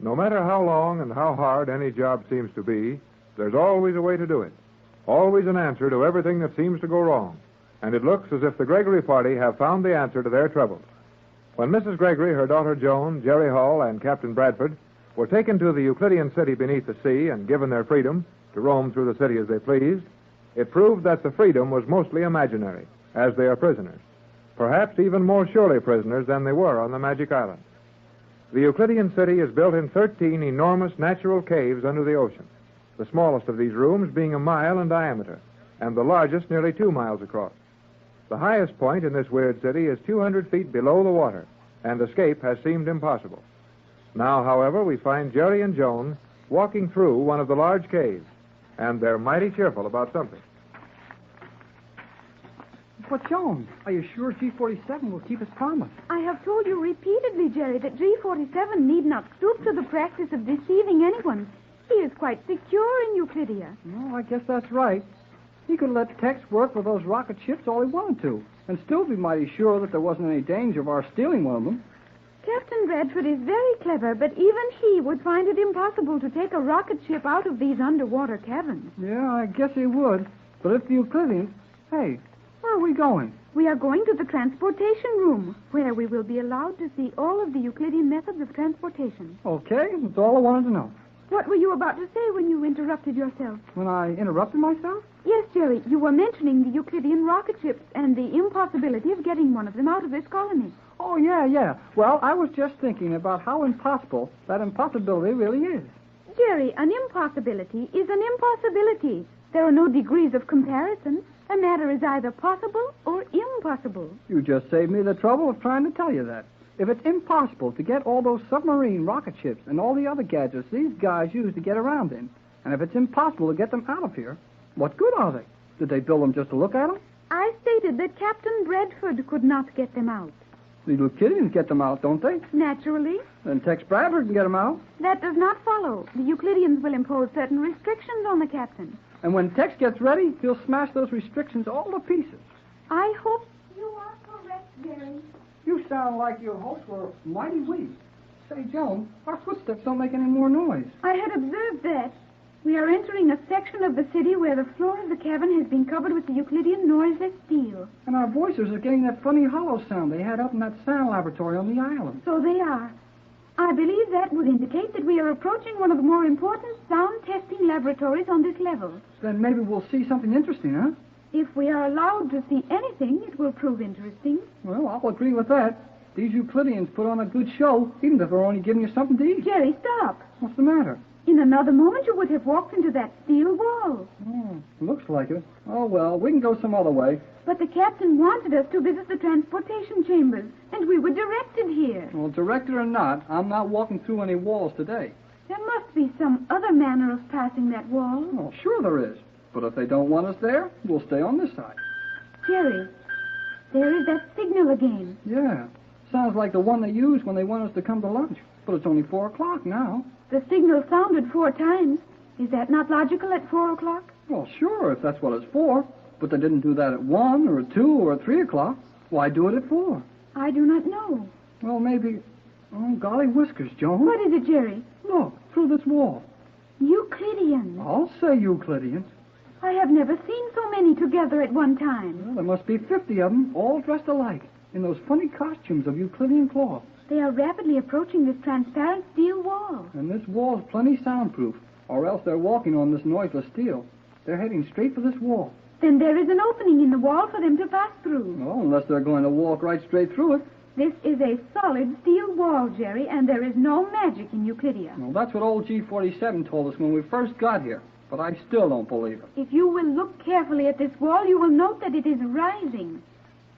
No matter how long and how hard any job seems to be, there's always a way to do it. Always an answer to everything that seems to go wrong. And it looks as if the Gregory party have found the answer to their troubles. When Mrs. Gregory, her daughter Joan, Jerry Hall, and Captain Bradford were taken to the Euclidean city beneath the sea and given their freedom to roam through the city as they pleased, it proved that the freedom was mostly imaginary, as they are prisoners. Perhaps even more surely prisoners than they were on the Magic Island. The Euclidean city is built in 13 enormous natural caves under the ocean, the smallest of these rooms being 1 mile in diameter, and the largest nearly 2 miles across. The highest point in this weird city is 200 feet below the water, and escape has seemed impossible. Now, however, we find Jerry and Joan walking through one of the large caves, and they're mighty cheerful about something. But, Joan, are you sure G47 will keep its promise? I have told you repeatedly, Jerry, that G47 need not stoop to the practice of deceiving anyone. He is quite secure in Euclidia. No, I guess that's right. He could let Tex work with those rocket ships all he wanted to, and still be mighty sure that there wasn't any danger of our stealing one of them. Captain Bradford is very clever, but even he would find it impossible to take a rocket ship out of these underwater caverns. Yeah, I guess he would. But if the Euclideans... Hey, where are we going? We are going to the transportation room, where we will be allowed to see all of the Euclidean methods of transportation. Okay, that's all I wanted to know. What were you about to say when you interrupted yourself? When I interrupted myself? Yes, Jerry, you were mentioning the Euclidean rocket ships and the impossibility of getting one of them out of this colony. Oh, yeah. Well, I was just thinking about how impossible that impossibility really is. Jerry, an impossibility is an impossibility. There are no degrees of comparison. A matter is either possible or impossible. You just saved me the trouble of trying to tell you that. If it's impossible to get all those submarine rocket ships and all the other gadgets these guys use to get around in, and if it's impossible to get them out of here, what good are they? Did they build them just to look at them? I stated that Captain Bradford could not get them out. The Euclideans get them out, don't they? Naturally. Then Tex Bradford can get them out. That does not follow. The Euclideans will impose certain restrictions on the captain. And when Tex gets ready, he'll smash those restrictions all to pieces. I hope you are correct, Jerry. You sound like your hopes were mighty weak. Say, Joan, our footsteps don't make any more noise. I had observed that. We are entering a section of the city where the floor of the cavern has been covered with the Euclidean noiseless steel. And our voices are getting that funny hollow sound they had up in that sound laboratory on the island. So they are. I believe that would indicate that we are approaching one of the more important sound testing laboratories on this level. Then maybe we'll see something interesting, huh? If we are allowed to see anything, it will prove interesting. Well, I'll agree with that. These Euclideans put on a good show, even if they're only giving you something to eat. Jerry, stop. What's the matter? In another moment, you would have walked into that steel wall. Oh, looks like it. Oh, well, we can go some other way. But the captain wanted us to visit the transportation chambers, and we were directed here. Well, directed or not, I'm not walking through any walls today. There must be some other manner of passing that wall. Oh, sure there is. But if they don't want us there, we'll stay on this side. Jerry, there is that signal again. Yeah. Sounds like the one they use when they want us to come to lunch. But it's only 4 o'clock now. The signal sounded 4 times. Is that not logical at 4 o'clock? Well, sure, if that's what it's for. But they didn't do that at 1 or at 2 or at 3 o'clock. Why do it at 4? I do not know. Well, maybe... Oh, golly whiskers, Joan. What is it, Jerry? Look, through this wall. Euclideans. I'll say Euclideans. I have never seen so many together at one time. Well, there must be 50 of them, all dressed alike, in those funny costumes of Euclidean cloth. They are rapidly approaching this transparent steel wall. And this wall's plenty soundproof, or else they're walking on this noiseless steel. They're heading straight for this wall. Then there is an opening in the wall for them to pass through. Well, unless they're going to walk right straight through it. This is a solid steel wall, Jerry, and there is no magic in Euclidia. Well, that's what old G47 told us when we first got here, but I still don't believe it. If you will look carefully at this wall, you will note that it is rising.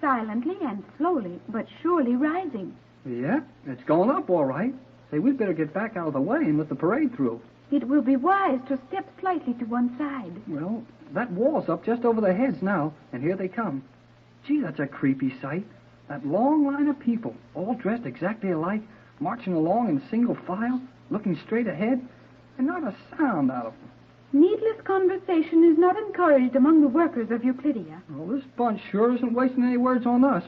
Silently and slowly, but surely rising. Yeah, it's going up all right. Say, we'd better get back out of the way and let the parade through. It will be wise to step slightly to one side. Well, that wall's up just over their heads now, and here they come. Gee, that's a creepy sight. That long line of people, all dressed exactly alike, marching along in single file, looking straight ahead, and not a sound out of them. Needless conversation is not encouraged among the workers of Euclidia. Well, this bunch sure isn't wasting any words on us.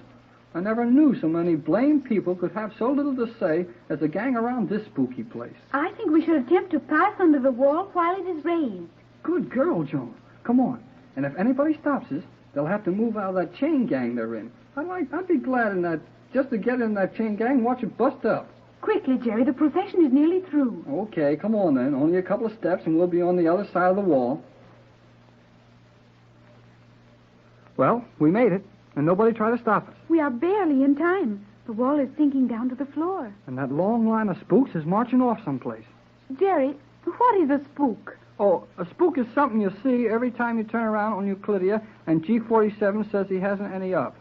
I never knew so many blamed people could have so little to say as the gang around this spooky place. I think we should attempt to pass under the wall while it is raised. Good girl, Joan. Come on. And if anybody stops us, they'll have to move out of that chain gang they're in. I'd be glad just to get in that chain gang and watch it bust up. Quickly, Jerry, the procession is nearly through. Okay, come on then. Only a couple of steps and we'll be on the other side of the wall. Well, we made it, and nobody tried to stop us. We are barely in time. The wall is sinking down to the floor. And that long line of spooks is marching off someplace. Jerry, what is a spook? Oh, a spook is something you see every time you turn around on Euclidia, and G47 says he hasn't any up.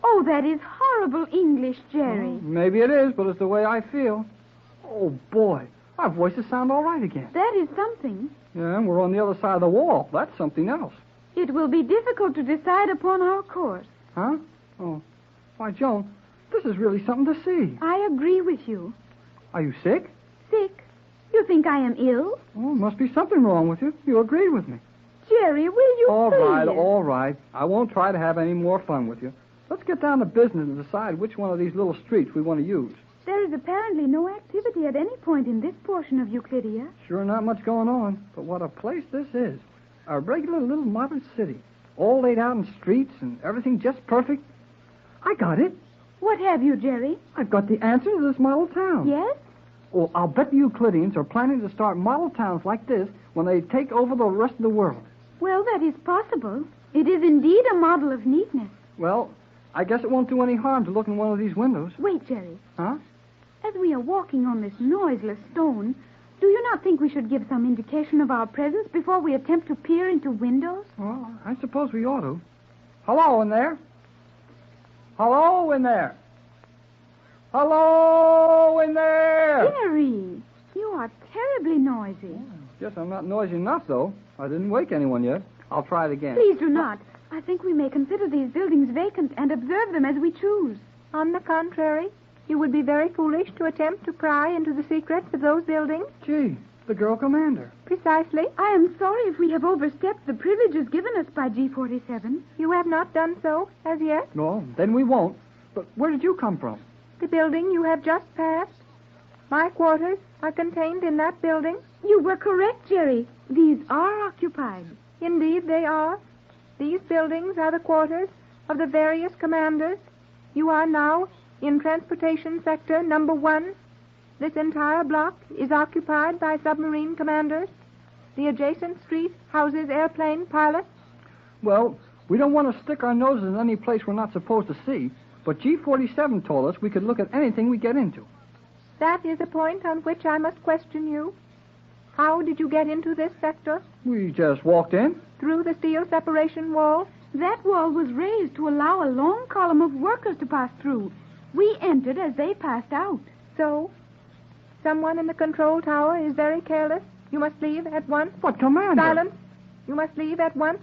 Oh, that is horrible English, Jerry. Well, maybe it is, but it's the way I feel. Oh, boy, our voices sound all right again. That is something. Yeah, and we're on the other side of the wall. That's something else. It will be difficult to decide upon our course. Huh? Oh. Why, Joan, this is really something to see. I agree with you. Are you sick? Sick? You think I am ill? Oh, must be something wrong with you. You agreed with me. Jerry, will you please? All right. I won't try to have any more fun with you. Let's get down to business and decide which one of these little streets we want to use. There is apparently no activity at any point in this portion of Euclidia. Sure not much going on, but what a place this is. A regular little modern city, all laid out in streets and everything just perfect. I got it. What have you, Jerry? I've got the answer to this model town. Yes? Oh, I'll bet the Euclideans are planning to start model towns like this when they take over the rest of the world. Well, that is possible. It is indeed a model of neatness. Well, I guess it won't do any harm to look in one of these windows. Wait, Jerry. Huh? As we are walking on this noiseless stone, do you not think we should give some indication of our presence before we attempt to peer into windows? Well, I suppose we ought to. Hello in there. Hello in there. Hello in there. Jerry, you are terribly noisy. Guess I'm not noisy enough, though. I didn't wake anyone yet. I'll try it again. Please do not. I think we may consider these buildings vacant and observe them as we choose. On the contrary, you would be very foolish to attempt to pry into the secrets of those buildings. Gee, the girl commander. Precisely. I am sorry if we have overstepped the privileges given us by G47. You have not done so as yet. No, then we won't. But where did you come from? The building you have just passed. My quarters are contained in that building. You were correct, Jerry. These are occupied. Indeed, they are. These buildings are the quarters of the various commanders. You are now in Transportation Sector Number 1. This entire block is occupied by submarine commanders. The adjacent street houses airplane pilots. Well, we don't want to stick our noses in any place we're not supposed to see, but G47 told us we could look at anything we get into. That is a point on which I must question you. How did you get into this sector? We just walked in. Through the steel separation wall? That wall was raised to allow a long column of workers to pass through. We entered as they passed out. So, someone in the control tower is very careless. You must leave at once. What commander? Silence. You must leave at once.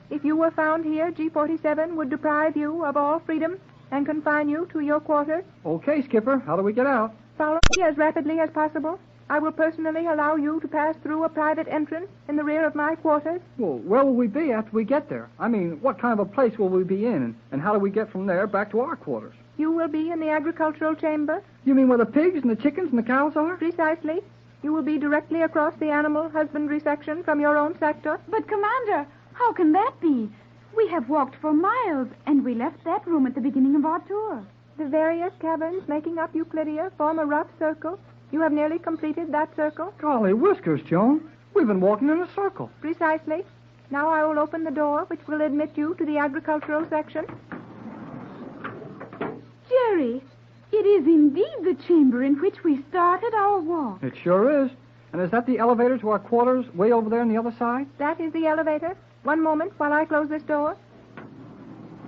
If you were found here, G47 would deprive you of all freedom and confine you to your quarters. Okay, Skipper. How do we get out? Follow me as rapidly as possible. I will personally allow you to pass through a private entrance in the rear of my quarters. Well, where will we be after we get there? I mean, what kind of a place will we be in, and how do we get from there back to our quarters? You will be in the agricultural chamber. You mean where the pigs and the chickens and the cows are? Precisely. You will be directly across the animal husbandry section from your own sector. But, Commander, how can that be? We have walked for miles, and we left that room at the beginning of our tour. The various caverns making up Euclidia form a rough circle. You have nearly completed that circle. Golly whiskers, Joan. We've been walking in a circle. Precisely. Now I will open the door, which will admit you to the agricultural section. Jerry, it is indeed the chamber in which we started our walk. It sure is. And is that the elevator to our quarters way over there on the other side? That is the elevator. One moment while I close this door.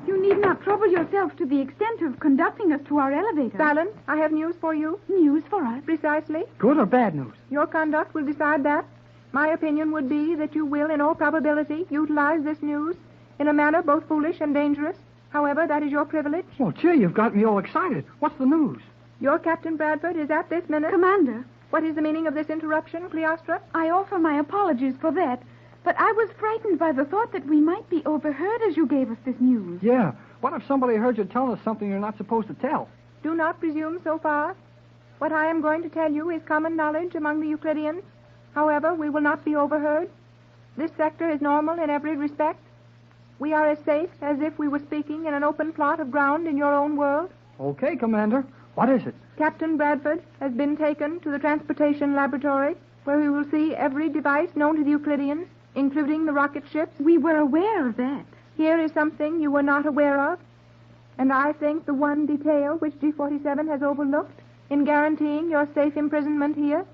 You need not trouble yourself to the extent of conducting us to our elevator. Silence. I have news for you. News for us? Precisely. Good or bad news? Your conduct will decide that. My opinion would be that you will, in all probability, utilize this news in a manner both foolish and dangerous. However, that is your privilege. Well, gee, you've got me all excited. What's the news? Your Captain Bradford is at this minute. Commander. What is the meaning of this interruption, Cleostra? I offer my apologies for that, but I was frightened by the thought that we might be overheard as you gave us this news. Yeah. What if somebody heard you telling us something you're not supposed to tell? Do not presume so far. What I am going to tell you is common knowledge among the Euclideans. However, we will not be overheard. This sector is normal in every respect. We are as safe as if we were speaking in an open plot of ground in your own world. Okay, Commander. What is it? Captain Bradford has been taken to the transportation laboratory, where we will see every device known to the Euclideans, including the rocket ships. We were aware of that. Here is something you were not aware of, and I think the one detail which G-47 has overlooked in guaranteeing your safe imprisonment here.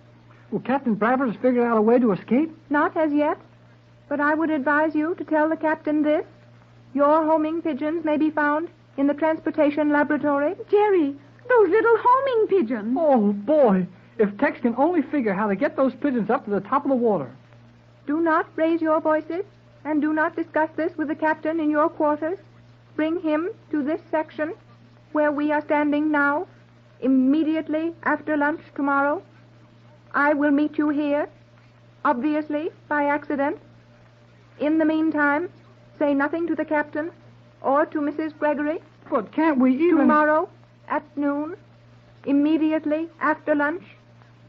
Well, Captain Bradford has figured out a way to escape? Not as yet, but I would advise you to tell the captain this. Your homing pigeons may be found in the transportation laboratory. Jerry, those little homing pigeons. Oh, boy. If Tex can only figure how to get those pigeons up to the top of the water. Do not raise your voices, and do not discuss this with the captain in your quarters. Bring him to this section, where we are standing now, immediately after lunch tomorrow. I will meet you here, obviously by accident. In the meantime, say nothing to the captain or to Mrs. Gregory. But can't we even... Tomorrow at noon, immediately after lunch,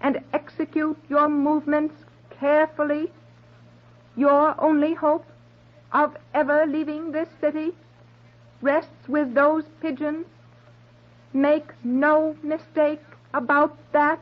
and execute your movements carefully. Your only hope of ever leaving this city rests with those pigeons. Make no mistake about that.